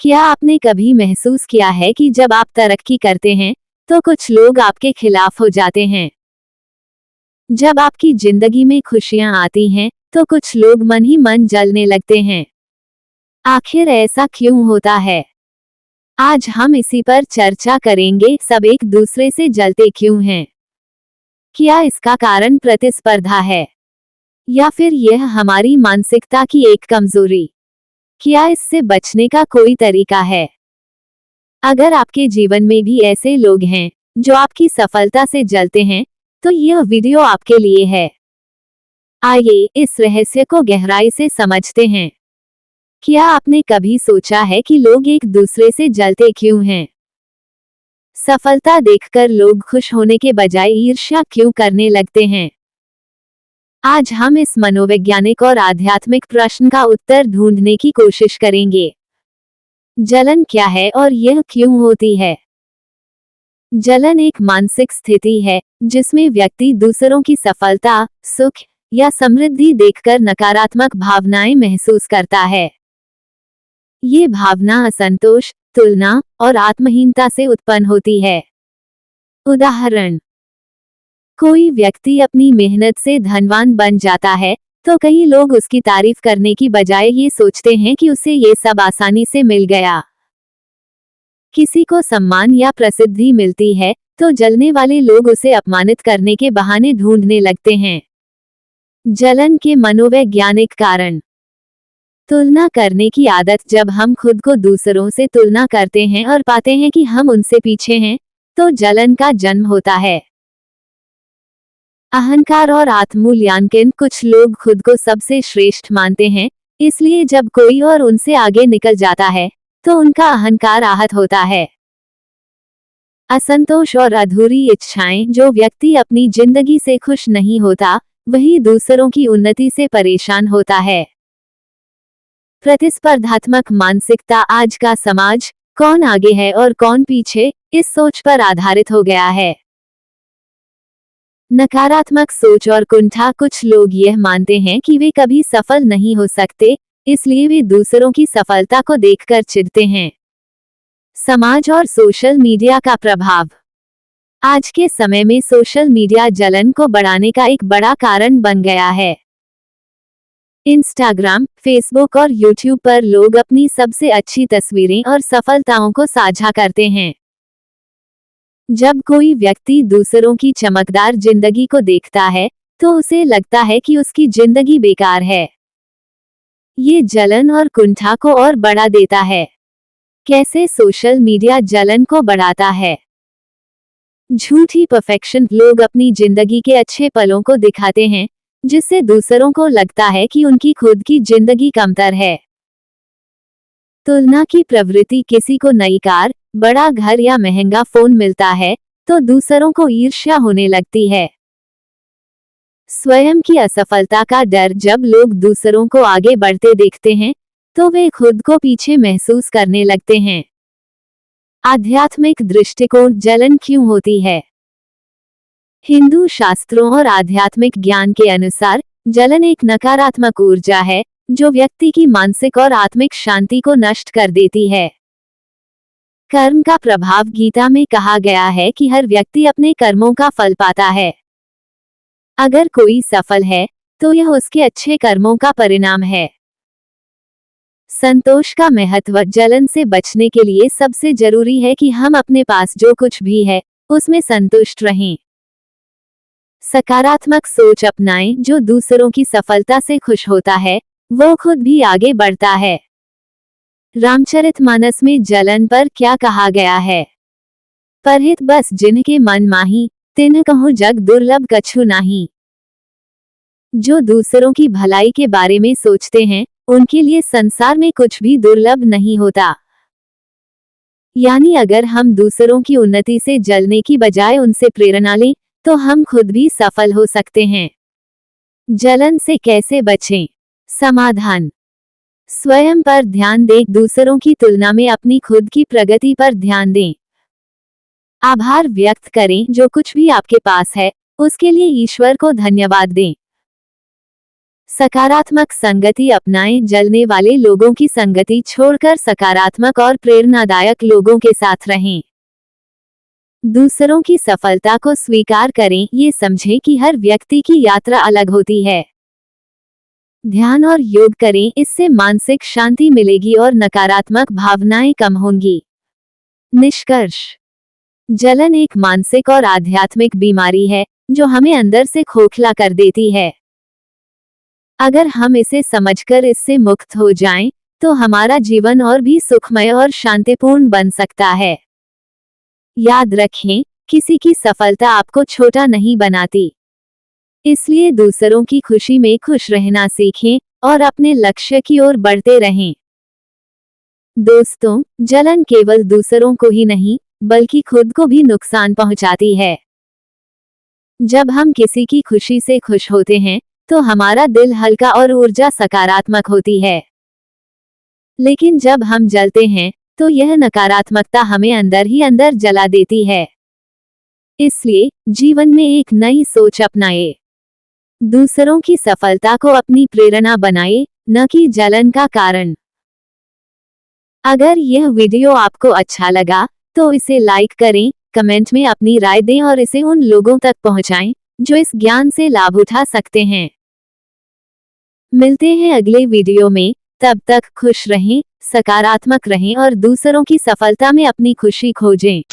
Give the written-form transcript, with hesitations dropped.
क्या आपने कभी महसूस किया है कि जब आप तरक्की करते हैं तो कुछ लोग आपके खिलाफ हो जाते हैं? जब आपकी जिंदगी में खुशियां आती हैं तो कुछ लोग मन ही मन जलने लगते हैं। आखिर ऐसा क्यों होता है? आज हम इसी पर चर्चा करेंगे। सब एक दूसरे से जलते क्यों हैं? क्या इसका कारण प्रतिस्पर्धा है या फिर यह हमारी मानसिकता की एक कमजोरी? क्या इससे बचने का कोई तरीका है? अगर आपके जीवन में भी ऐसे लोग हैं जो आपकी सफलता से जलते हैं, तो यह वीडियो आपके लिए है। आइए इस रहस्य को गहराई से समझते हैं। क्या आपने कभी सोचा है कि लोग एक दूसरे से जलते क्यों हैं? सफलता देखकर लोग खुश होने के बजाय ईर्ष्या क्यों करने लगते हैं? आज हम इस मनोवैज्ञानिक और आध्यात्मिक प्रश्न का उत्तर ढूंढने की कोशिश करेंगे। जलन क्या है और यह क्यों होती है? जलन एक मानसिक स्थिति है जिसमें व्यक्ति दूसरों की सफलता, सुख या समृद्धि देखकर नकारात्मक भावनाएं महसूस करता है। ये भावना असंतोष, तुलना और आत्महीनता से उत्पन्न होती है। उदाहरण, कोई व्यक्ति अपनी मेहनत से धनवान बन जाता है तो कई लोग उसकी तारीफ करने की बजाय ये सोचते हैं कि उसे ये सब आसानी से मिल गया। किसी को सम्मान या प्रसिद्धि मिलती है तो जलने वाले लोग उसे अपमानित करने के बहाने ढूंढने लगते हैं। जलन के मनोवैज्ञानिक कारण। तुलना करने की आदत। जब हम खुद को दूसरों से तुलना करते हैं और पाते हैं कि हम उनसे पीछे हैं, तो जलन का जन्म होता है। अहंकार और आत्ममूल्यांकन। कुछ लोग खुद को सबसे श्रेष्ठ मानते हैं, इसलिए जब कोई और उनसे आगे निकल जाता है तो उनका अहंकार आहत होता है। असंतोष और अधूरी इच्छाएं। जो व्यक्ति अपनी जिंदगी से खुश नहीं होता, वही दूसरों की उन्नति से परेशान होता है। प्रतिस्पर्धात्मक मानसिकता। आज का समाज कौन आगे है और कौन पीछे, इस सोच पर आधारित हो गया है। नकारात्मक सोच और कुंठा। कुछ लोग यह मानते हैं कि वे कभी सफल नहीं हो सकते, इसलिए वे दूसरों की सफलता को देखकर चिढ़ते हैं। समाज और सोशल मीडिया का प्रभाव। आज के समय में सोशल मीडिया जलन को बढ़ाने का एक बड़ा कारण बन गया है। इंस्टाग्राम, फेसबुक और यूट्यूब पर लोग अपनी सबसे अच्छी तस्वीरें और सफलताओं को साझा करते हैं। जब कोई व्यक्ति दूसरों की चमकदार जिंदगी को देखता है तो उसे लगता है कि उसकी जिंदगी बेकार है। ये जलन और कुंठा को और बढ़ा देता है। कैसे सोशल मीडिया जलन को बढ़ाता है? झूठी परफेक्शन। लोग अपनी जिंदगी के अच्छे पलों को दिखाते हैं, जिससे दूसरों को लगता है कि उनकी खुद की जिंदगी कमतर है। तुलना की प्रवृत्ति। किसी को नई कार, बड़ा घर या महंगा फोन मिलता है तो दूसरों को ईर्ष्या होने लगती है। स्वयं की असफलता का डर। जब लोग दूसरों को आगे बढ़ते देखते हैं तो वे खुद को पीछे महसूस करने लगते हैं। आध्यात्मिक दृष्टिकोण। जलन क्यों होती है? हिंदू शास्त्रों और आध्यात्मिक ज्ञान के अनुसार जलन एक नकारात्मक ऊर्जा है जो व्यक्ति की मानसिक और आत्मिक शांति को नष्ट कर देती है। कर्म का प्रभाव। गीता में कहा गया है कि हर व्यक्ति अपने कर्मों का फल पाता है। अगर कोई सफल है तो यह उसके अच्छे कर्मों का परिणाम है। संतोष का महत्व। जलन से बचने के लिए सबसे जरूरी है कि हम अपने पास जो कुछ भी है उसमें संतुष्ट रहें। सकारात्मक सोच अपनाएं। जो दूसरों की सफलता से खुश होता है वो खुद भी आगे बढ़ता है। रामचरितमानस में जलन पर क्या कहा गया है? परहित बस जिनके मन माही, तिन्ह कहूँ जग दुर्लभ कछु नाही। जो दूसरों की भलाई के बारे में सोचते हैं, उनके लिए संसार में कुछ भी दुर्लभ नहीं होता। यानी अगर हम दूसरों की उन्नति से जलने की बजाय उनसे प्रेरणा लें, तो हम खुद भी सफल हो सकते हैं। जलन से कैसे बचें? समाधान। स्वयं पर ध्यान दें। दूसरों की तुलना में अपनी खुद की प्रगति पर ध्यान दें। आभार व्यक्त करें। जो कुछ भी आपके पास है उसके लिए ईश्वर को धन्यवाद दें। सकारात्मक संगति अपनाएं। जलने वाले लोगों की संगति छोड़कर सकारात्मक और प्रेरणादायक लोगों के साथ रहें। दूसरों की सफलता को स्वीकार करें। ये समझें कि हर व्यक्ति की यात्रा अलग होती है। ध्यान और योग करें, इससे मानसिक शांति मिलेगी और नकारात्मक भावनाएं कम होंगी। निष्कर्ष: जलन एक मानसिक और आध्यात्मिक बीमारी है जो हमें अंदर से खोखला कर देती है। अगर हम इसे समझकर इससे मुक्त हो जाएं, तो हमारा जीवन और भी सुखमय और शांतिपूर्ण बन सकता है। याद रखें, किसी की सफलता आपको छोटा नहीं बनाती। इसलिए दूसरों की खुशी में खुश रहना सीखें और अपने लक्ष्य की ओर बढ़ते रहें। दोस्तों, जलन केवल दूसरों को ही नहीं, बल्कि खुद को भी नुकसान पहुंचाती है। जब हम किसी की खुशी से खुश होते हैं, तो हमारा दिल हल्का और ऊर्जा सकारात्मक होती है। लेकिन जब हम जलते हैं, तो यह नकारात्मकता हमें अंदर ही अंदर जला देती है। इसलिए जीवन में एक नई सोच अपनाएं। दूसरों की सफलता को अपनी प्रेरणा बनाएं, न कि जलन का कारण। अगर यह वीडियो आपको अच्छा लगा, तो इसे लाइक करें, कमेंट में अपनी राय दें और इसे उन लोगों तक पहुंचाएं, जो इस ज्ञान से लाभ उठा सकते हैं। मिलते हैं अगले वीडियो में। तब तक खुश रहें, सकारात्मक रहें और दूसरों की सफलता में अपनी खुशी खोजें।